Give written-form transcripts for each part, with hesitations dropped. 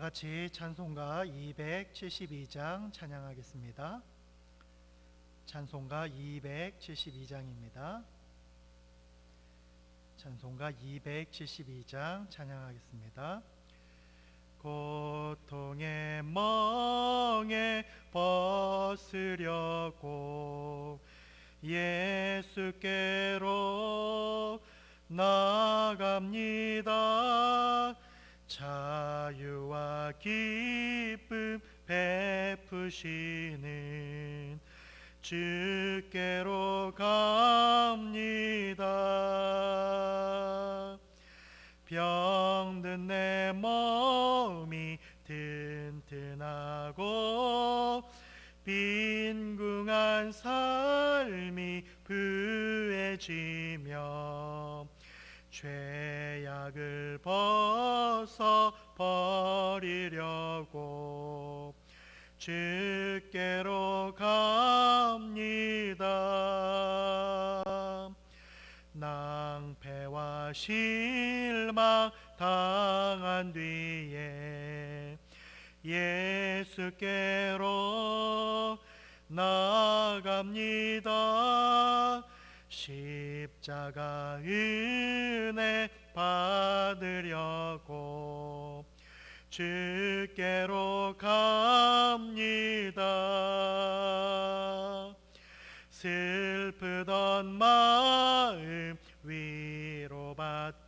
같이 찬송가 272장 찬양하겠습니다. 찬송가 272장입니다. 찬송가 272장 찬양하겠습니다. 고통의 멍에 벗으려고 예수께로 나갑니다. 자유와 기쁨 베푸시는 주께로 갑니다. 병든 내 몸이 튼튼하고 빈궁한 삶이 부해지며 죄악을 벗어버리려고 주께로 갑니다. 낭패와 실망 당한 뒤에 예수께로 나갑니다. 십자가 은혜 받으려고 주께로 갑니다. 슬프던 마음 위로받고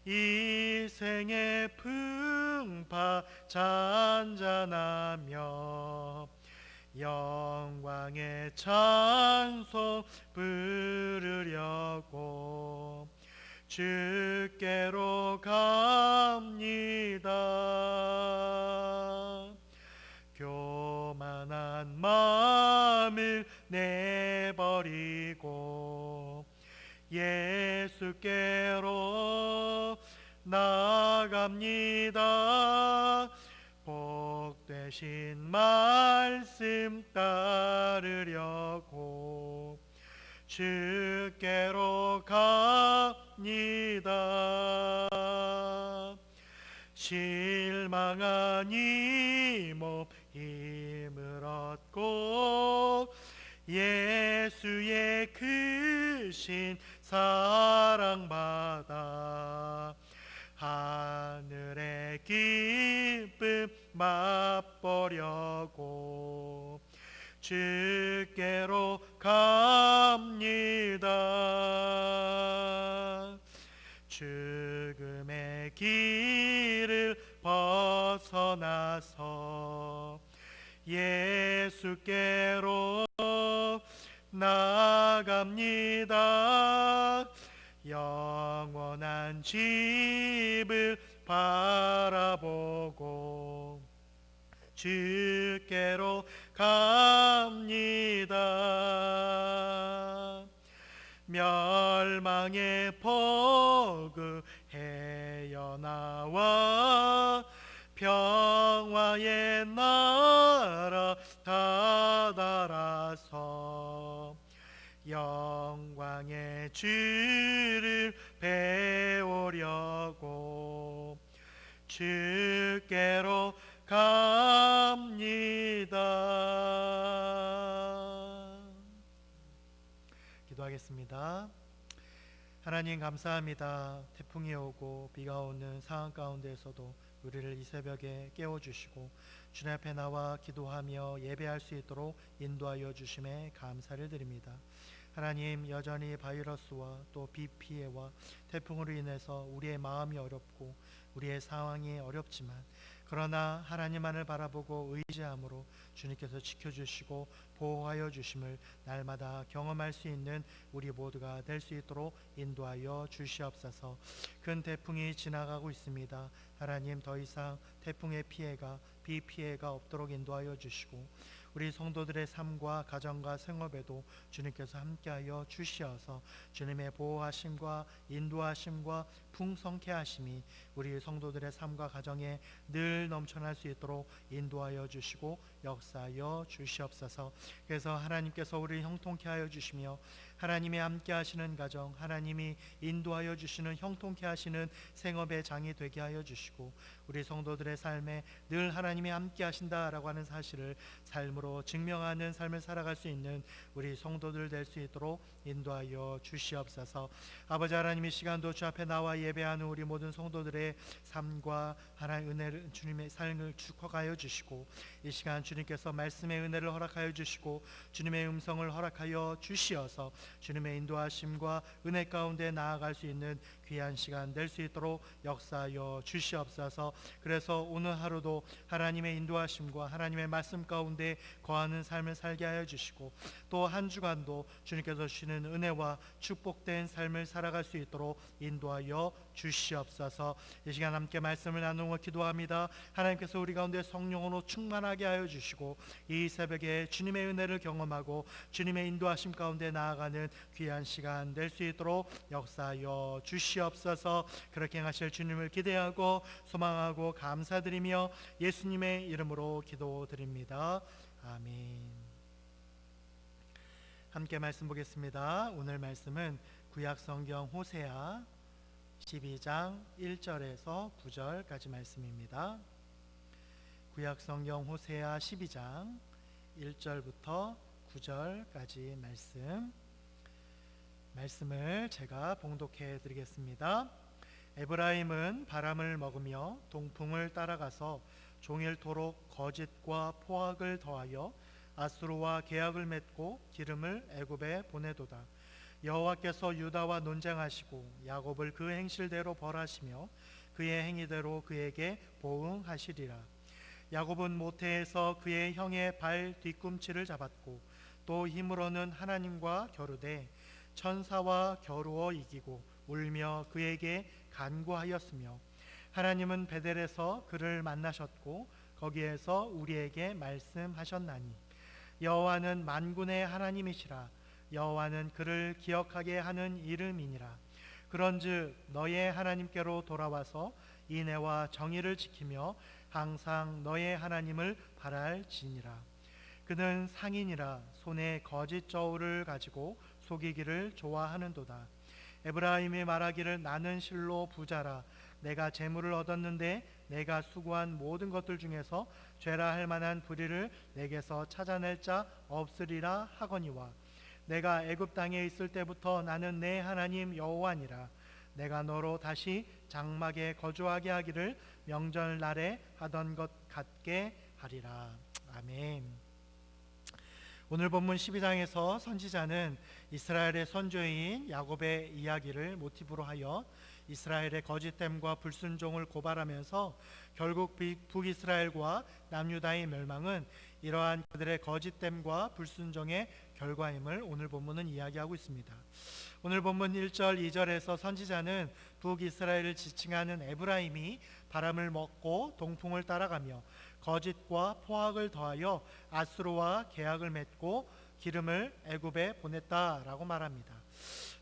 이 생의 풍파 잔잔하며 영광의 찬송 부르려고 주께로 갑니다. 교만한 마음을 내버리고 예수께로 나갑니다. 복되신 말씀 따르려고 주께로 갑니다. 실망한 이 몸 힘을 얻고 예수의 크신 사랑받아 하늘의 기쁨 맛보려고 주께로 갑니다. 죽음의 길을 벗어나서 예수께로 나갑니다. 영원한 집을 바라보고 주께로 갑니다. 멸망의 포구 헤어나와 평화의 나라 다다라서 영광의 주를 배우려고 주께로 갑니다. 기도하겠습니다. 하나님 감사합니다. 태풍이 오고 비가 오는 상황 가운데에서도 우리를 이 새벽에 깨워주시고 주님 앞에 나와 기도하며 예배할 수 있도록 인도하여 주심에 감사를 드립니다. 하나님, 여전히 바이러스와 또 비 피해와 태풍으로 인해서 우리의 마음이 어렵고 우리의 상황이 어렵지만 그러나 하나님만을 바라보고 의지함으로 주님께서 지켜주시고 보호하여 주심을 날마다 경험할 수 있는 우리 모두가 될 수 있도록 인도하여 주시옵소서. 큰 태풍이 지나가고 있습니다. 하나님, 더 이상 태풍의 피해가 비 피해가 없도록 인도하여 주시고 우리 성도들의 삶과 가정과 생업에도 주님께서 함께하여 주시어서 주님의 보호하심과 인도하심과 풍성케 하심이 우리 성도들의 삶과 가정에 늘 넘쳐날 수 있도록 인도하여 주시고 역사하여 주시옵소서. 그래서 하나님께서 우리를 형통케 하여 주시며 하나님이 함께 하시는 가정, 하나님이 인도하여 주시는 형통케 하시는 생업의 장이 되게 하여 주시고, 우리 성도들의 삶에 늘 하나님이 함께 하신다라고 하는 사실을 삶으로 증명하는 삶을 살아갈 수 있는 우리 성도들 될 수 있도록 인도하여 주시옵소서. 아버지 하나님, 이 시간도 주 앞에 나와 예배하는 우리 모든 성도들의 삶과 하나님의 은혜를, 주님의 삶을 축복하여 주시고, 이 시간 주님께서 말씀의 은혜를 허락하여 주시고 주님의 음성을 허락하여 주시어서 주님의 인도하심과 은혜 가운데 나아갈 수 있는 귀한 시간 될 수 있도록 역사하여 주시옵소서. 그래서 오늘 하루도 하나님의 인도하심과 하나님의 말씀 가운데 거하는 삶을 살게 하여 주시고, 또 한 주간도 주님께서 주시는 은혜와 축복된 삶을 살아갈 수 있도록 인도하여 주시옵소서. 이 시간 함께 말씀을 나누고 기도합니다. 하나님께서 우리 가운데 성령으로 충만하게 하여 주시고, 이 새벽에 주님의 은혜를 경험하고 주님의 인도하심 가운데 나아가는 귀한 시간 될 수 있도록 역사하여 주시옵소서. 그렇게 하실 주님을 기대하고 소망하고 감사드리며 예수님의 이름으로 기도드립니다. 아멘. 함께 말씀 보겠습니다. 오늘 말씀은 구약성경 호세아 12장 1절에서 9절까지 말씀입니다. 구약성경 호세아 12장 1절부터 9절까지 말씀을 제가 봉독해 드리겠습니다. 에브라임은 바람을 먹으며 동풍을 따라가서 종일토록 거짓과 포악을 더하여 아수르와 계약을 맺고 기름을 애굽에 보내도다. 여호와께서 유다와 논쟁하시고 야곱을 그 행실대로 벌하시며 그의 행위대로 그에게 보응하시리라. 야곱은 모태에서 그의 형의 발 뒤꿈치를 잡았고 또 힘으로는 하나님과 겨루되 천사와 겨루어 이기고 울며 그에게 간구하였으며, 하나님은 베델에서 그를 만나셨고 거기에서 우리에게 말씀하셨나니, 여호와는 만군의 하나님이시라. 여호와는 그를 기억하게 하는 이름이니라. 그런즉 너의 하나님께로 돌아와서 인애와 정의를 지키며 항상 너의 하나님을 바랄지니라. 그는 상인이라 손에 거짓 저울을 가지고 속이기를 좋아하는도다. 에브라임이 말하기를 나는 실로 부자라. 내가 재물을 얻었는데 내가 수고한 모든 것들 중에서 죄라 할 만한 불의를 내게서 찾아낼 자 없으리라 하거니와, 내가 애굽 땅에 있을 때부터 나는 내 하나님 여호와니라. 내가 너로 다시 장막에 거주하게 하기를 명절날에 하던 것 같게 하리라. 아멘. 오늘 본문 12장에서 선지자는 이스라엘의 선조인 야곱의 이야기를 모티브로 하여 이스라엘의 거짓됨과 불순종을 고발하면서 결국 북이스라엘과 남유다의 멸망은 이러한 그들의 거짓됨과 불순종의 결과임을 오늘 본문은 이야기하고 있습니다. 오늘 본문 1절 2절에서 선지자는 북이스라엘을 지칭하는 에브라임이 바람을 먹고 동풍을 따라가며 거짓과 포악을 더하여 아수르와 계약을 맺고 기름을 애굽에 보냈다라고 말합니다.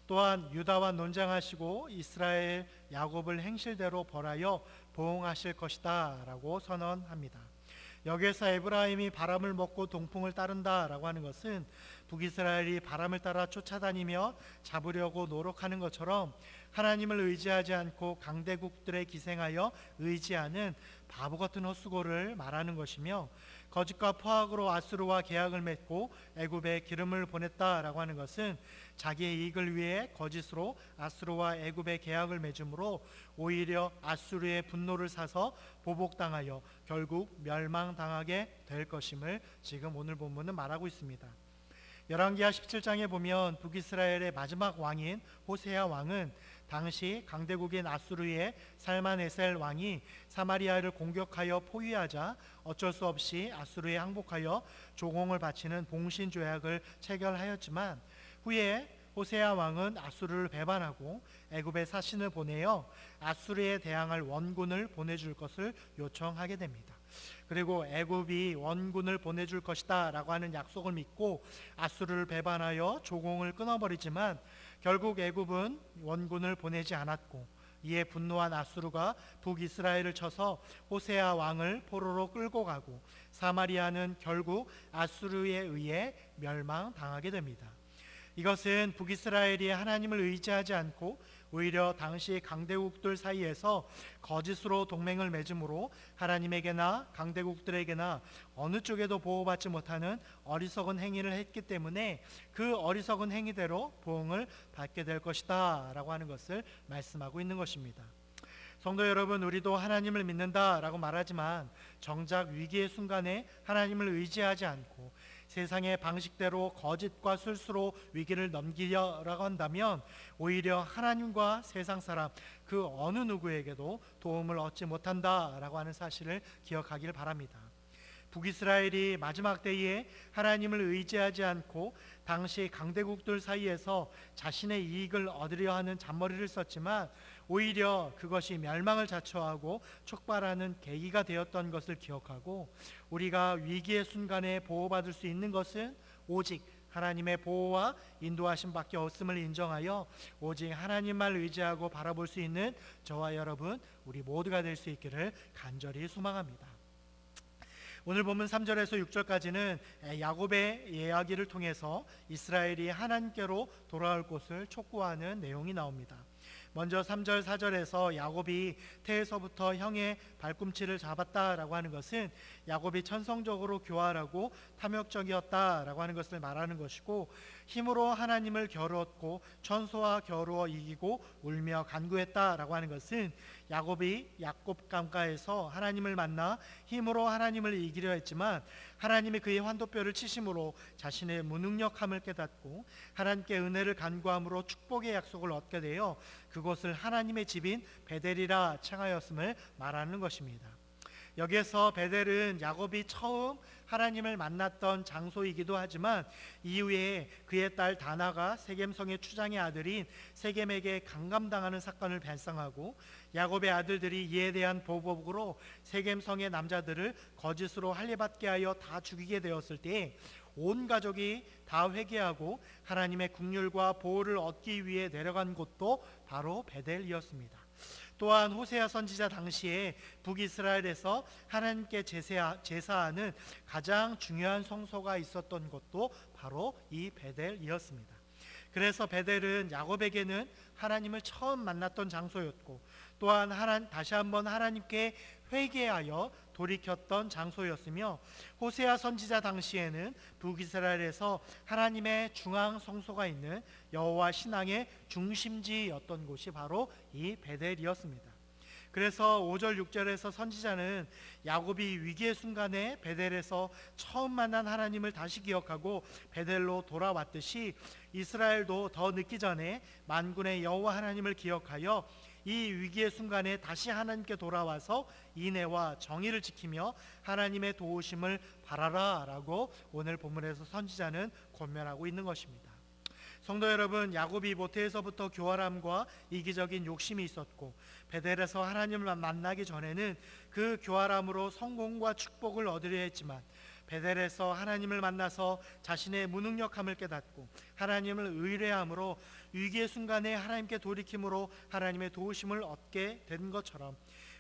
또한 유다와 논쟁하시고 이스라엘 야곱을 행실대로 벌하여 보응하실 것이다 라고 선언합니다. 여기에서 에브라임이 바람을 먹고 동풍을 따른다라고 하는 것은 북이스라엘이 바람을 따라 쫓아다니며 잡으려고 노력하는 것처럼 하나님을 의지하지 않고 강대국들에 기생하여 의지하는 바보 같은 헛수고를 말하는 것이며, 거짓과 포악으로 아수르와 계약을 맺고 애굽에 기름을 보냈다라고 하는 것은 자기의 이익을 위해 거짓으로 아수르와 애굽의 계약을 맺음으로 오히려 아수르의 분노를 사서 보복당하여 결국 멸망당하게 될 것임을 지금 오늘 본문은 말하고 있습니다. 열왕기하 17장에 보면 북이스라엘의 마지막 왕인 호세아 왕은 당시 강대국인 아수르의 살만에셀 왕이 사마리아를 공격하여 포위하자 어쩔 수 없이 아수르에 항복하여 조공을 바치는 봉신조약을 체결하였지만, 후에 호세아 왕은 아수르를 배반하고 애굽에 사신을 보내어 아수르에 대항할 원군을 보내줄 것을 요청하게 됩니다. 그리고 애굽이 원군을 보내줄 것이다 라고 하는 약속을 믿고 아수르를 배반하여 조공을 끊어버리지만, 결국 애굽은 원군을 보내지 않았고, 이에 분노한 아수르가 북이스라엘을 쳐서 호세아 왕을 포로로 끌고 가고 사마리아는 결국 아수르에 의해 멸망당하게 됩니다. 이것은 북이스라엘이 하나님을 의지하지 않고 오히려 당시 강대국들 사이에서 거짓으로 동맹을 맺음으로 하나님에게나 강대국들에게나 어느 쪽에도 보호받지 못하는 어리석은 행위를 했기 때문에 그 어리석은 행위대로 보응을 받게 될 것이다 라고 하는 것을 말씀하고 있는 것입니다. 성도 여러분, 우리도 하나님을 믿는다라고 말하지만 정작 위기의 순간에 하나님을 의지하지 않고 세상의 방식대로 거짓과 술수로 위기를 넘기려고 한다면 오히려 하나님과 세상 사람 그 어느 누구에게도 도움을 얻지 못한다라고 하는 사실을 기억하길 바랍니다. 북이스라엘이 마지막 때에 하나님을 의지하지 않고 당시 강대국들 사이에서 자신의 이익을 얻으려 하는 잔머리를 썼지만 오히려 그것이 멸망을 자초하고 촉발하는 계기가 되었던 것을 기억하고 우리가 위기의 순간에 보호받을 수 있는 것은 오직 하나님의 보호와 인도하심밖에 없음을 인정하여 오직 하나님만 의지하고 바라볼 수 있는 저와 여러분 우리 모두가 될 수 있기를 간절히 소망합니다. 오늘 본문 3절에서 6절까지는 야곱의 이야기를 통해서 이스라엘이 하나님께로 돌아올 곳을 촉구하는 내용이 나옵니다. 먼저 3절 4절에서 야곱이 태에서부터 형의 발꿈치를 잡았다라고 하는 것은 야곱이 천성적으로 교활하고 탐욕적이었다라고 하는 것을 말하는 것이고, 힘으로 하나님을 겨루었고 천소와 겨루어 이기고 울며 간구했다라고 하는 것은 야곱이 야곱 강가에서 하나님을 만나 힘으로 하나님을 이기려 했지만 하나님이 그의 환도뼈를 치심으로 자신의 무능력함을 깨닫고 하나님께 은혜를 간구함으로 축복의 약속을 얻게 되어 그곳을 하나님의 집인 베델이라 칭하였음을 말하는 것입니다. 여기에서 베델은 야곱이 처음 하나님을 만났던 장소이기도 하지만 이후에 그의 딸 다나가 세겜성의 추장의 아들인 세겜에게 강감당하는 사건을 발생하고 야곱의 아들들이 이에 대한 보복으로 세겜성의 남자들을 거짓으로 할례받게 하여 다 죽이게 되었을 때 온 가족이 다 회개하고 하나님의 긍휼과 보호를 얻기 위해 내려간 곳도 바로 베델이었습니다. 또한 호세아 선지자 당시에 북이스라엘에서 하나님께 제사하는 가장 중요한 성소가 있었던 곳도 바로 이 베델이었습니다. 그래서 베델은 야곱에게는 하나님을 처음 만났던 장소였고 또한 다시 한번 하나님께 회개하여 돌이켰던 장소였으며 호세아 선지자 당시에는 북이스라엘에서 하나님의 중앙 성소가 있는 여호와 신앙의 중심지였던 곳이 바로 이 베델이었습니다. 그래서 5절 6절에서 선지자는 야곱이 위기의 순간에 베델에서 처음 만난 하나님을 다시 기억하고 베델로 돌아왔듯이 이스라엘도 더 늦기 전에 만군의 여호와 하나님을 기억하여 이 위기의 순간에 다시 하나님께 돌아와서 인애와 정의를 지키며 하나님의 도우심을 바라라 라고 오늘 본문에서 선지자는 권면하고 있는 것입니다. 성도 여러분, 야곱이 모태에서부터 교활함과 이기적인 욕심이 있었고 베델에서 하나님을 만나기 전에는 그 교활함으로 성공과 축복을 얻으려 했지만 베델에서 하나님을 만나서 자신의 무능력함을 깨닫고 하나님을 의뢰함으로 위기의 순간에 하나님께 돌이킴으로 하나님의 도우심을 얻게 된 것처럼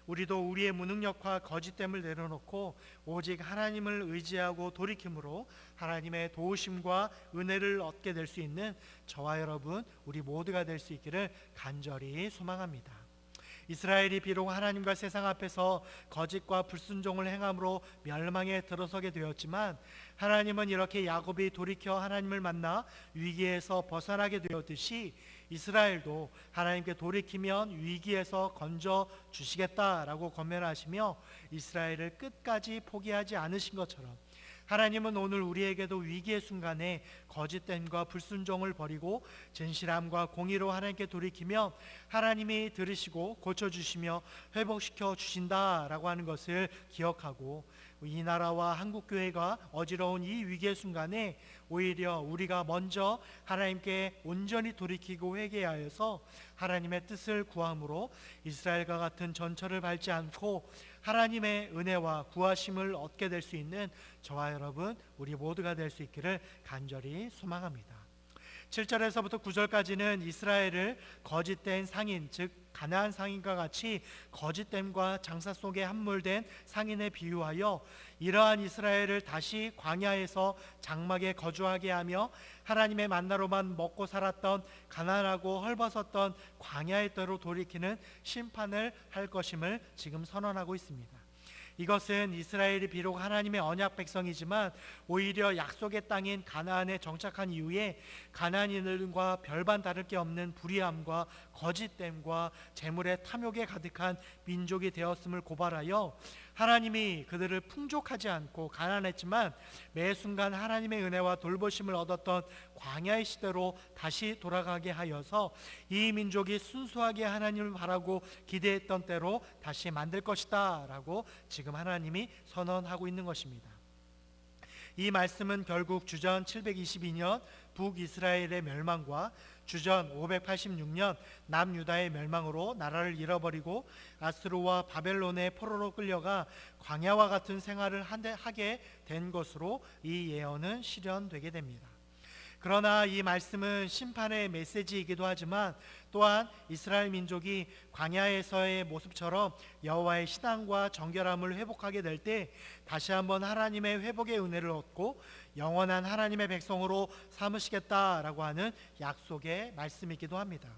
우리도 우리의 무능력과 거짓됨을 내려놓고 오직 하나님을 의지하고 돌이킴으로 하나님의 도우심과 은혜를 얻게 될 수 있는 저와 여러분 우리 모두가 될 수 있기를 간절히 소망합니다. 이스라엘이 비록 하나님과 세상 앞에서 거짓과 불순종을 행함으로 멸망에 들어서게 되었지만 하나님은 이렇게 야곱이 돌이켜 하나님을 만나 위기에서 벗어나게 되었듯이 이스라엘도 하나님께 돌이키면 위기에서 건져 주시겠다라고 권면하시며 이스라엘을 끝까지 포기하지 않으신 것처럼 하나님은 오늘 우리에게도 위기의 순간에 거짓됨과 불순종을 버리고 진실함과 공의로 하나님께 돌이키면 하나님이 들으시고 고쳐주시며 회복시켜 주신다라고 하는 것을 기억하고 이 나라와 한국교회가 어지러운 이 위기의 순간에 오히려 우리가 먼저 하나님께 온전히 돌이키고 회개하여서 하나님의 뜻을 구함으로 이스라엘과 같은 전철을 밟지 않고 하나님의 은혜와 구하심을 얻게 될 수 있는 저와 여러분 우리 모두가 될 수 있기를 간절히 소망합니다. 7절에서부터 9절까지는 이스라엘을 거짓된 상인, 즉 가나안 상인과 같이 거짓됨과 장사 속에 함몰된 상인에 비유하여 이러한 이스라엘을 다시 광야에서 장막에 거주하게 하며 하나님의 만나로만 먹고 살았던 가난하고 헐벗었던 광야의 때로 돌이키는 심판을 할 것임을 지금 선언하고 있습니다. 이것은 이스라엘이 비록 하나님의 언약 백성이지만 오히려 약속의 땅인 가나안에 정착한 이후에 가나안인들과 별반 다를 게 없는 불의함과 거짓됨과 재물의 탐욕에 가득한 민족이 되었음을 고발하여 하나님이 그들을 풍족하지 않고 가난했지만 매 순간 하나님의 은혜와 돌보심을 얻었던 광야의 시대로 다시 돌아가게 하여서 이 민족이 순수하게 하나님을 바라고 기대했던 때로 다시 만들 것이다 라고 지금 하나님이 선언하고 있는 것입니다. 이 말씀은 결국 주전 722년 북이스라엘의 멸망과 주전 586년 남유다의 멸망으로 나라를 잃어버리고 아스루와 바벨론의 포로로 끌려가 광야와 같은 생활을 하게 된 것으로 이 예언은 실현되게 됩니다. 그러나 이 말씀은 심판의 메시지이기도 하지만 또한 이스라엘 민족이 광야에서의 모습처럼 여호와의 신앙과 정결함을 회복하게 될 때 다시 한번 하나님의 회복의 은혜를 얻고 영원한 하나님의 백성으로 삼으시겠다라고 하는 약속의 말씀이기도 합니다.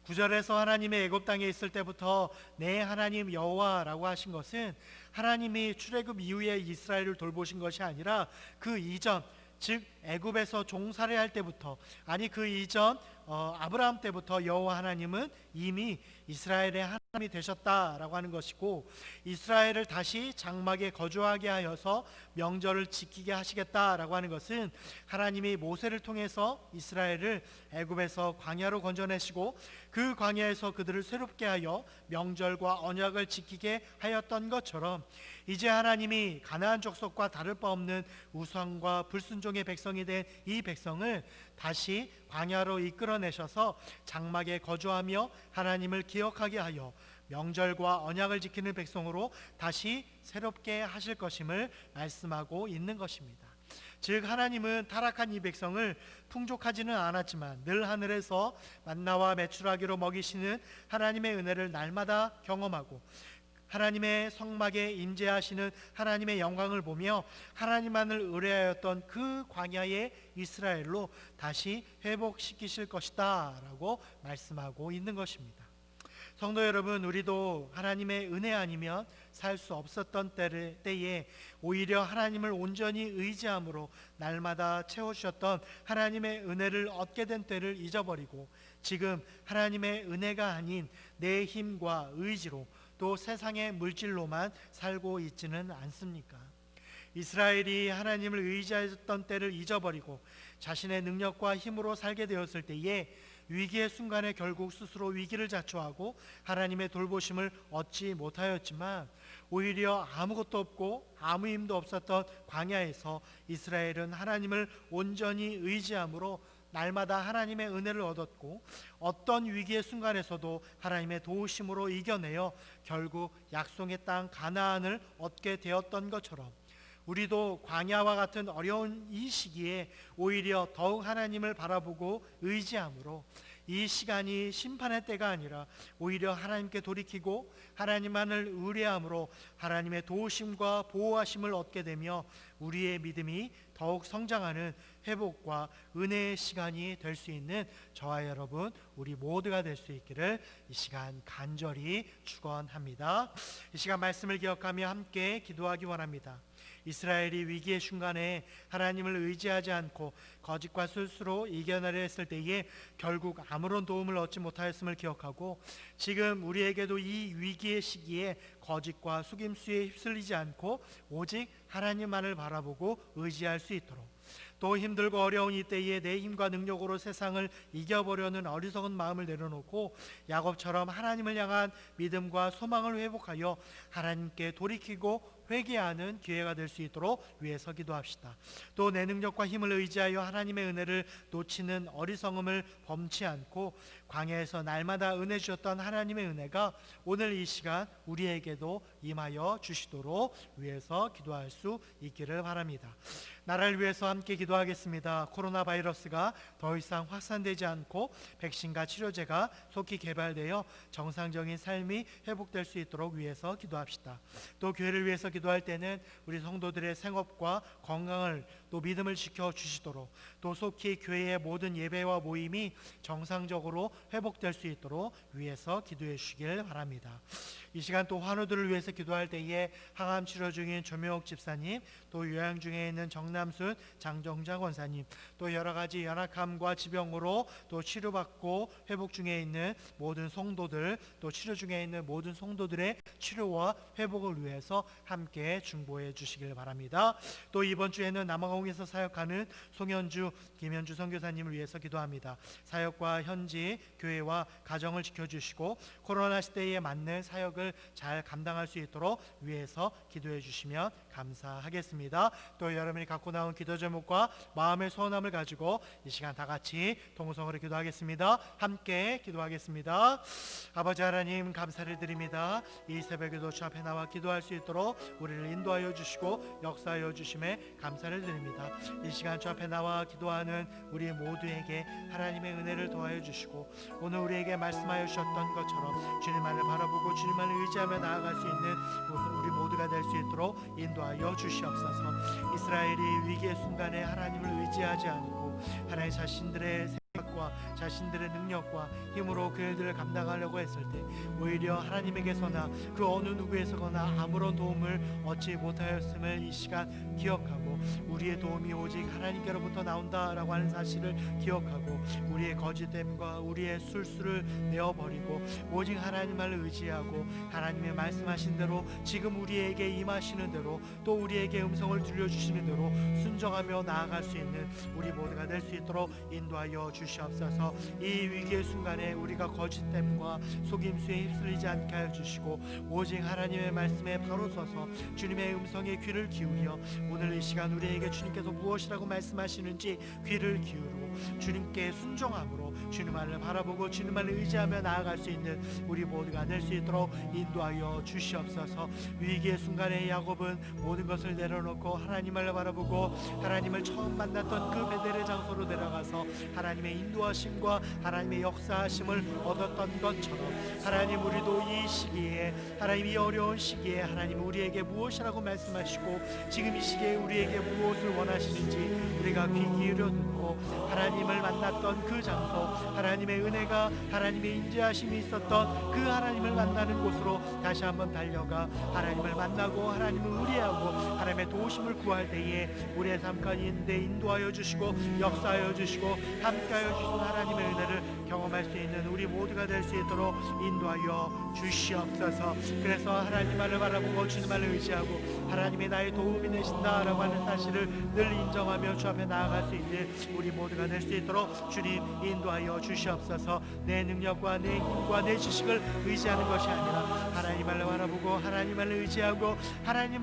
9절에서 하나님의 애굽 땅에 있을 때부터 내 하나님 여호와라고 하신 것은 하나님이 출애굽 이후에 이스라엘을 돌보신 것이 아니라 그 이전, 즉 애굽에서 종살이할 때부터, 아니 그 이전 아브라함 때부터 여호와 하나님은 이미 이스라엘의 하나님이 되셨다라고 하는 것이고, 이스라엘을 다시 장막에 거주하게 하여서 명절을 지키게 하시겠다라고 하는 것은 하나님이 모세를 통해서 이스라엘을 애굽에서 광야로 건져내시고 그 광야에서 그들을 새롭게 하여 명절과 언약을 지키게 하였던 것처럼 이제 하나님이 가나안 족속과 다를 바 없는 우상과 불순종의 백성이 된 이 백성을 다시 광야로 이끌어내셔서 장막에 거주하며 하나님을 기억하게 하여 명절과 언약을 지키는 백성으로 다시 새롭게 하실 것임을 말씀하고 있는 것입니다. 즉 하나님은 타락한 이 백성을 풍족하지는 않았지만 늘 하늘에서 만나와 메추라기로 먹이시는 하나님의 은혜를 날마다 경험하고 하나님의 성막에 임재하시는 하나님의 영광을 보며 하나님만을 의뢰하였던 그 광야의 이스라엘로 다시 회복시키실 것이다 라고 말씀하고 있는 것입니다. 성도 여러분, 우리도 하나님의 은혜 아니면 살 수 없었던 때에 오히려 하나님을 온전히 의지함으로 날마다 채워주셨던 하나님의 은혜를 얻게 된 때를 잊어버리고 지금 하나님의 은혜가 아닌 내 힘과 의지로 또 세상의 물질로만 살고 있지는 않습니까? 이스라엘이 하나님을 의지하였던 때를 잊어버리고 자신의 능력과 힘으로 살게 되었을 때에 위기의 순간에 결국 스스로 위기를 자초하고 하나님의 돌보심을 얻지 못하였지만 오히려 아무것도 없고 아무 힘도 없었던 광야에서 이스라엘은 하나님을 온전히 의지함으로 날마다 하나님의 은혜를 얻었고 어떤 위기의 순간에서도 하나님의 도우심으로 이겨내어 결국 약속의 땅 가나안을 얻게 되었던 것처럼 우리도 광야와 같은 어려운 이 시기에 오히려 더욱 하나님을 바라보고 의지함으로 이 시간이 심판의 때가 아니라 오히려 하나님께 돌이키고 하나님만을 의뢰함으로 하나님의 도우심과 보호하심을 얻게 되며 우리의 믿음이 더욱 성장하는 회복과 은혜의 시간이 될 수 있는 저와 여러분 우리 모두가 될 수 있기를 이 시간 간절히 축원합니다. 이 시간 말씀을 기억하며 함께 기도하기 원합니다. 이스라엘이 위기의 순간에 하나님을 의지하지 않고 거짓과 술수로 이겨내려 했을 때에 결국 아무런 도움을 얻지 못하였음을 기억하고 지금 우리에게도 이 위기의 시기에 거짓과 속임수에 휩쓸리지 않고 오직 하나님만을 바라보고 의지할 수 있도록, 또 힘들고 어려운 이때에 내 힘과 능력으로 세상을 이겨보려는 어리석은 마음을 내려놓고 야곱처럼 하나님을 향한 믿음과 소망을 회복하여 하나님께 돌이키고 회개하는 기회가 될 수 있도록 위해서 기도합시다. 또 내 능력과 힘을 의지하여 하나님의 은혜를 놓치는 어리석음을 범치 않고 광야에서 날마다 은혜 주셨던 하나님의 은혜가 오늘 이 시간 우리에게도 임하여 주시도록 위해서 기도할 수 있기를 바랍니다. 나라를 위해서 함께 기도하겠습니다. 코로나 바이러스가 더 이상 확산되지 않고 백신과 치료제가 속히 개발되어 정상적인 삶이 회복될 수 있도록 위해서 기도합시다. 또 교회를 위해서 기도할 때는 우리 성도들의 생업과 건강을 또 믿음을 지켜주시도록, 또 속히 교회의 모든 예배와 모임이 정상적으로 회복될 수 있도록 위해서 기도해 주시길 바랍니다. 이 시간 또 환우들을 위해서 기도할 때에 항암 치료 중인 조명옥 집사님, 또 요양 중에 있는 정남순 장정자 권사님, 또 여러 가지 연약함과 지병으로 또 치료받고 회복 중에 있는 모든 성도들, 또 치료 중에 있는 모든 성도들의 치료와 회복을 위해서 함께 중보해 주시길 바랍니다. 또 이번 주에는 남아공에서 사역하는 송현주, 김현주 선교사님을 위해서 기도합니다. 사역과 현지 교회와 가정을 지켜주시고 코로나 시대에 맞는 사역을 잘 감당할 수 있도록 위해서 기도해 주시면 감사하겠습니다. 또 여러분이 갖고 나온 기도 제목과 마음의 소원함을 가지고 이 시간 다 같이 동성으로 기도하겠습니다. 함께 기도하겠습니다. 아버지 하나님, 감사를 드립니다. 이 새벽에도 주 앞에 나와 기도할 수 있도록 우리를 인도하여 주시고 역사하여 주심에 감사를 드립니다. 이 시간 주 앞에 나와 기도하는 우리 모두에게 하나님의 은혜를 더하여 주시고, 오늘 우리에게 말씀하여 주셨던 것처럼 주님만을 바라보고 주님만을 의지하며 나아갈 수 있는 우리 모두가 될 수 있도록 인도하여 주시옵소서. 이스라엘이 위기의 순간에 하나님을 의지하지 않고 하나님 자신들의 생각과 자신들의 능력과 힘으로 그 일들을 감당하려고 했을 때 오히려 하나님에게서나 그 어느 누구에서거나 아무런 도움을 얻지 못하였음을 이 시간 기억하고, 우리의 도움이 오직 하나님께로부터 나온다라고 하는 사실을 기억하고, 우리의 거짓됨과 우리의 술수를 내어버리고 오직 하나님만을 의지하고 하나님의 말씀하신 대로 지금 우리에게 임하시는 대로 또 우리에게 음성을 들려주시는 대로 순종하며 나아갈 수 있는 우리 모두가 될 수 있도록 인도하여 주시옵소서. 이 위기의 순간에 우리가 거짓됨과 속임수에 휩쓸리지 않게 하여 주시고 오직 하나님의 말씀에 바로 서서 주님의 음성에 귀를 기울여 오늘 이 시간 우리에게 주님께서 무엇이라고 말씀하시는지 귀를 기울이고 주님께 순종함으로 주님만을 바라보고 주님만을 의지하며 나아갈 수 있는 우리 모두가 될 수 있도록 인도하여 주시옵소서. 위기의 순간에 야곱은 모든 것을 내려놓고 하나님을 바라보고 하나님을 처음 만났던 그 베델의 장소로 내려가서 하나님의 인도하심과 하나님의 역사하심을 얻었던 것처럼, 하나님 우리도 이 시기에, 하나님 이 어려운 시기에 하나님 우리에게 무엇이라고 말씀하시고 지금 이 시기에 우리에게 무엇을 원하시는지 우리가 귀 기울여 듣고 하나님을 만났던 그 장소, 하나님의 은혜가 하나님의 인자하심이 있었던 그 하나님을 만나는 곳으로 다시 한번 달려가 하나님을 만나고 하나님을 의뢰하고 하나님의 도우심을 구할 때에 우리의 삶 가운데 인도하여 주시고 역사하여 주시고 함께하여 주신 하나님의 은혜를 경험할 수 있는 우리 모두가 될 수 있도록 인도하여 주시옵소서. 그래서 하나님만을 바라보고 주님만을 의지하고 하나님이 나의 도움이 되신다라고 하는 사실을 늘 인정하며 주 앞에 나아갈 수 있는 우리 모두가 될 수 있도록 주님 인도하여 주시옵소서. 내 능력과 내 힘과 내 지식을 의지하는 것이 아니라 하나님만을 바라보고 하나님만을 의지하고 하나님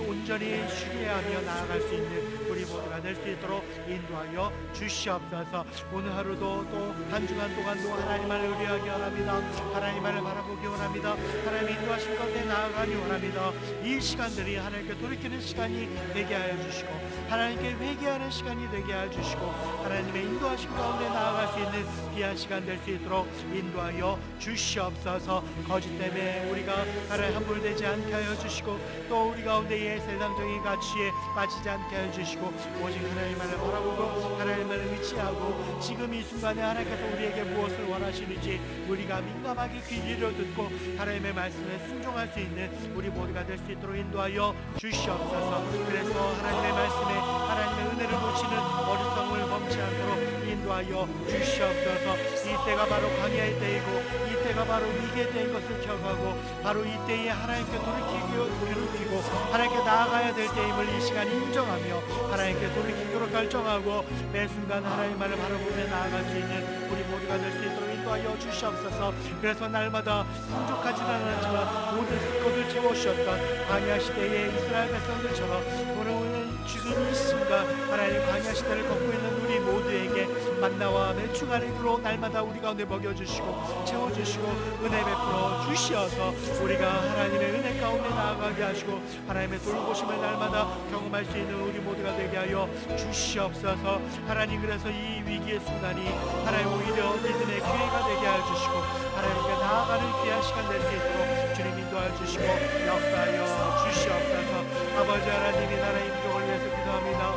온전히 신뢰하며 나아갈 수 있는 우리 모두가 될 수 있도록 인도하여 주시옵소서. 오늘 하루도 또 한 주간 동안도 하나님만을 의뢰하기 원합니다. 하나님만을 바라보기 원합니다. 하나님의 인도하신 것에 나아가기 원합니다. 이 시간들이 하나님께 돌이키는 시간이 되게 하여 주시고 하나님께 회개하는 시간이 되게 하여 주시고 하나님의 인도하신 가운데 나아갈 수 있는 귀한 시간 될 수 있도록 인도하여 주시옵소서. 거짓 때문에 우리가 하나님 함몰되지 않게 하여 주시고 또 우리 가운데의 세상적인 가치에 빠지지 않게 하여 주시고 오직 하나님만을 바라보고 하나님만을 의지하고 지금 이 순간에 하나님께서 우리에게 무엇을 원하시는지 우리가 민감하게 귀 기울여 듣고 하나님의 말씀에 순종할 수 있는 우리 모두가 될 수 있도록 인도하여 주시옵소서. 그래서 하나님의 말씀에 하나님의 은혜를 놓치는 어리석음을 범치 않도록 인도하여 주시옵소서. 이때가 바로 광야의 때이고 이때가 바로 위기의 때인 것을 기억하고 바로 이때에 하나님께 돌이키고 하나님께 나아가야 될 때임을 이 시간 인정하며 하나님께 돌이키도록 결정하고 매 순간 하나님만을 바라보며 나아갈 수 있는 우리 모두가 될 수 있도록 인도하여 주시옵소서. 그래서 날마다 풍족하지는 않았지만 모든 것을 채워주셨던 광야 시대의 이스라엘 백성들처럼 오늘 지금 이 순간 하나님 광야 시대를 걷고 있는 우리 모두에게 만나와 매충한 힘으로 날마다 우리 가운데 먹여주시고 채워주시고 은혜 베풀어 주시어서 우리가 하나님의 은혜 가운데 나아가게 하시고 하나님의 돌보심을 날마다 경험할 수 있는 우리 모두가 되게 하여 주시옵소서. 하나님, 그래서 이 위기의 순간이 하나님 오히려 믿음의 기회가 되게 하여 주시고 하나님께 나아가는 귀한 시간 될 수 있도록 주님 인도하여 주시고 역사하여 주시옵소서. 아버지 하나님이 나라의 민족을 위해서 기도합니다.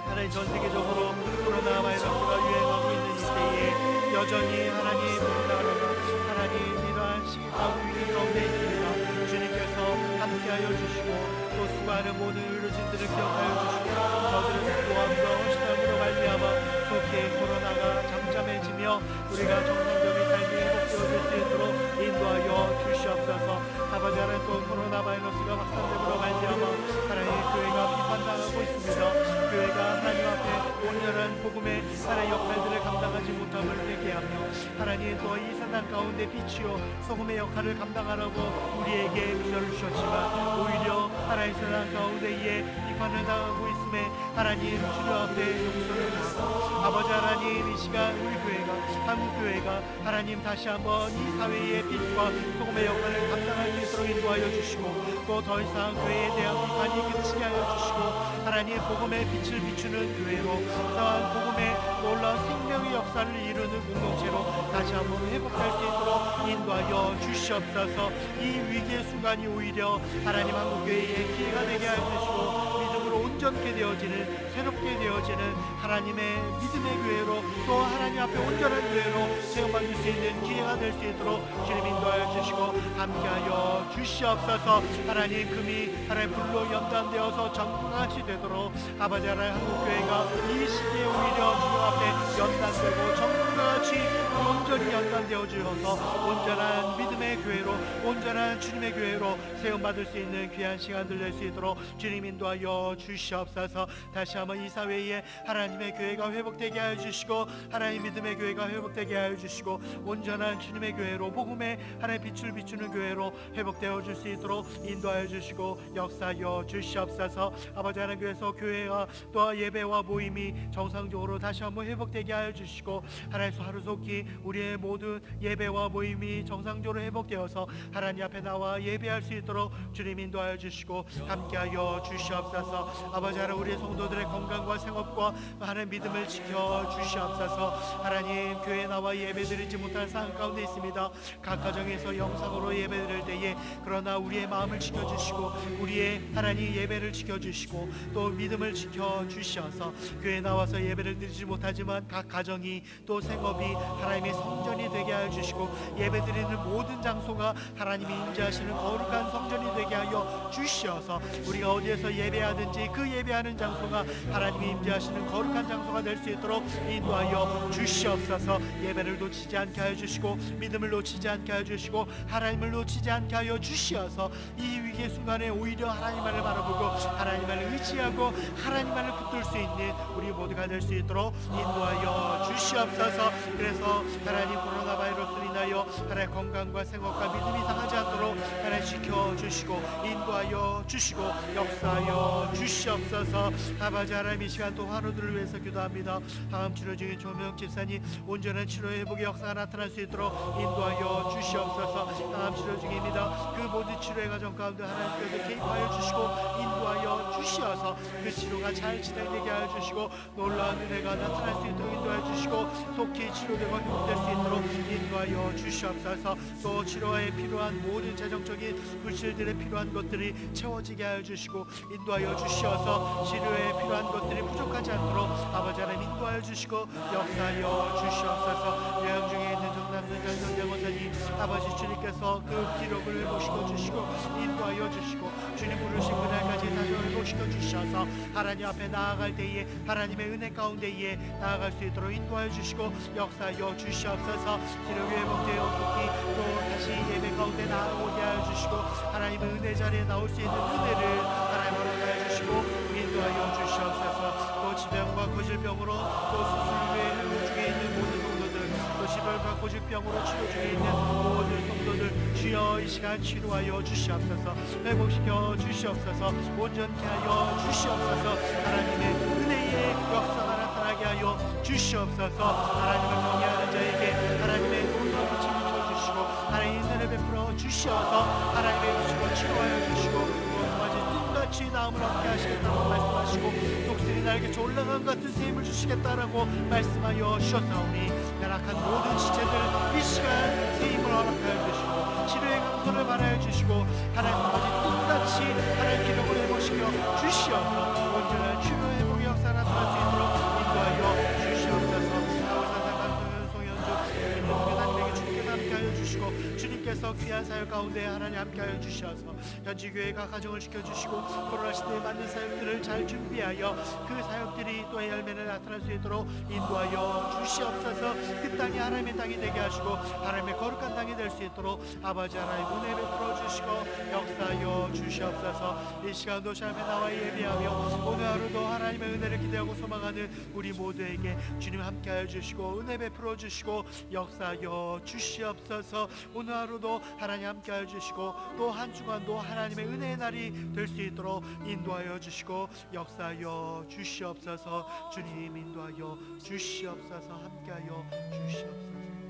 하나님, 전 세계적으로 코로나 바이러스가 유행하고 있는 이때에 여전히 하나님 우리나라가 하나님 이러한 시기가 위기 가운데 있습니다. 주님께서 함께하여 주시고 또 수많은 모든 의료진들을 기억하여 주시고 저들의 수고함과 시험으로 말미암아 속히 코로나가 잠잠해지며 우리가 정상적인 삶이 회복되어질 수 있도록 인도하여 주시옵소서. 아버지 하나님, 또 코로나 바이러스가 확산됨으로 말미암아 하나님 교회가 비판당하고 있습니다. 교회가 하나님 앞에 온전한 복음의 하나의 역할들을 감당하지 못함을 회개하며 하나님 또 이 세상 가운데 빛이요 소금의 역할을 감당하라고 우리에게 미션을 주셨지만 오히려 하나님 세상 가운데에 비판을 당하고 있음에 하나님 주님 앞에 용서를 하고 아버지 하나님, 이 시간 우리 교회가 한국교회가 하나님 다시 한번 이 사회의 빛과 소금의 역할을 감당할 수 있도록 인도하여 주시고 또 더 이상 교회에 대한 비판이 그치게 하여 주시고 하나님 복음의 빛을 비추는 교회로 또한 복음의 놀라운 생명의 역사를 이루는 공동체로 다시 한번 회복할 수 있도록 인도하여 주시옵소서. 이 위기의 순간이 오히려 하나님 한국교회의 기회가 되게 하여 주시고 믿음으로 온전케 되어지는 새롭게 되어지는 하나님의 믿음의 교회로 또 하나님 앞에 온전한 교회로 세움받을 수 있는 기회가 될 수 있도록 주님 인도하여 주시고 함께하여 주시옵소서. 하나님, 금이 하나님 불로 연단되어서 정같이 되도록 아버지 하나님 한국교회가 이 시기에 오히려 주님 앞에 연단되고 정같이 온전히 연단되어 주셔서 온전한 믿음의 교회로 온전한 주님의 교회로 세움받을 수 있는 귀한 시간들 낼 수 있도록 주님 인도하여 주시옵소서. 다시 한번 이 사회에 하나님의 교회가 회복되게 하여 주시고 하나님 믿음의 교회가 회복되게 하여 주시고 온전한 주님의 교회로 복음의 하나님 빛을 비추는 교회로 회복되어 줄 수 있도록 인도하여 주시고 역사하여 주시옵소서. 아버지 하나님, 그래서 교회와 또 예배와 모임이 정상적으로 다시 한번 회복되게 하여 주시고 하나님 하루속히 우리의 모든 예배와 모임이 정상적으로 회복되어서 하나님 앞에 나와 예배할 수 있도록 주님 인도하여 주시고 함께하여 주시옵소서. 아버지 하나님, 우리의 성도들의 건강과 생업과 하나님 믿음을 지켜 주시옵소서. 하나님, 교회에 나와 예배드리지 못한 상황 가운데 있습니다. 각 가정에서 영상으로 예배드릴 때에 그러나 우리의 마음을 지켜주시고 우리의 하나님 예배를 지켜주시고 또 믿음을 지켜주셔서 교회에 나와서 예배를 드리지 못하지만 각 가정이 또 생업이 하나님의 성전이 되게 하여 주시고 예배드리는 모든 장소가 하나님이 임재하시는 거룩한 성전이 되게 하여 주시어서 우리가 어디에서 예배하든지 그 예배하는 장소가 하나님이 임재하시는 거룩한 장소가 될 수 있도록 인도하여 주시옵소서. 예배를 놓치지 않게 하여 주시고 믿음을 놓치지 않게 하여 주시고 하나님을 놓치지 않게 하여 주시어서 이 위기의 순간에 오히려 하나님만을 바라보고 하나님만을 의지하고 하나님만을 붙들 수 있는 우리 모두가 될 수 있도록 인도하여 주시옵소서. 그래서 하나님 코로나 바이러스로 인하여 하나님 건강과 생업과 믿음이 상하지 않도록 하나님 지켜주시고 인도하여 주시고 역사하여 주시옵소서. 아버지 하나님, 이 시간 또 환우들을 위해서 기도합니다. 항암 치료 중인 조명 집사님 온전한 치료 회복의 역사가 나타날 수 있도록 인도하여 주시옵소서. 항암 치료 중입니다. 그 모든 치료의 과정 가운데 하나님께서 개입하여 주시고 인도하여 주시어서 그 치료가 잘 진행되게 하여 주시고 놀라운 은혜가 나타날 수 있도록 인도하여 주시고 속히 치료되고 회복될 수 있도록 인도하여 주시옵소서. 또 치료에 필요한 모든 재정적인 물질들에 필요한 것들이 채워지게 하여 주시고 인도하여 주시어서 치료에 필요한 것들이 부족하지 않도록 아버지 하나님 인도하여 주시고 역사하여 주시옵소서. 요양 중에 있는 정남선 전선장원사님 아버지 주님께서 그 기록을 회복시켜 주시고 인도하여 주시고 주님 부르신 그날까지 다시 회복시켜 주셔서 하나님 앞에 나아갈 때에 하나님의 은혜 가운데에 나아갈 수 있도록 인도하여 주시고 역사하여 주시옵소서. 기록이 회복되어 속히 또 다시 예배 가운데 나아오게 하여 주시고 하나님의 은혜 자리에 나올 수 있는 은혜를 하나님 허락하여 주시고 인도하여 주시옵소서. 또 지병과 고질병으로 또 수술 후에 중에 있는 모든 성도들 또 혈관 고질병으로 치료 중에 있는 모든 성도들 주여 이 시간 치료하여 주시옵소서. 회복시켜 주시옵소서. 온전케 하여 주시옵소서. 하나님의 은혜의 역사가 나타나게 하여 주시옵소서. 하나님을 경외하는 자에게 하나님의 놀라운 빛을 비춰주시고 하나님의 은혜를 베풀어 주시어서 하나님의 빛으로 치료하여 주시고 뜬같이 나음을 얻게 하시겠다고 말씀하시고 독수리 날개쳐 올라간 같은 셈을 주시겠다라고 말씀하여 주셨사오니 연약한 모든 지체들 이 시간 세임을 허락하여 주시고 치료의 강소를 말하여 주시고 하나님 아버지 뜬같이 하나님 기록을 회복시켜 주시어서 온전한 치료 회복의 역사 나타날 수 있도록 인도하여 주시옵소서. 하나님에게 주님께서 함께하여 주시고 주님께서 귀한 사역 가운데 하나님 함께하여 주셔서 현지교회가 가정을 지켜주시고 코로나 시대에 맞는 사역들을 잘 준비하여 그 사역들이 또의 열매를 나타날 수 있도록 인도하여 주시옵소서. 그 땅이 하나님의 땅이 되게 하시고 하나님의 거룩한 땅이 될 수 있도록 아버지 하나님 은혜 베풀어 주시고 역사하여 주시옵소서. 이 시간도 잘 나와 예배하며 오늘 하루도 하나님의 은혜를 기대하고 소망하는 우리 모두에게 주님 함께하여 주시고 은혜 베풀어 주시고 역사하여 주시옵소서. 오늘 하루도 하나님 함께하여 주시고 또 한 주간도 하나님의 은혜의 날이 될 수 있도록 인도하여 주시고 역사하여 주시옵소서. 주님 인도하여 주시옵소서. 함께하여 주시옵소서.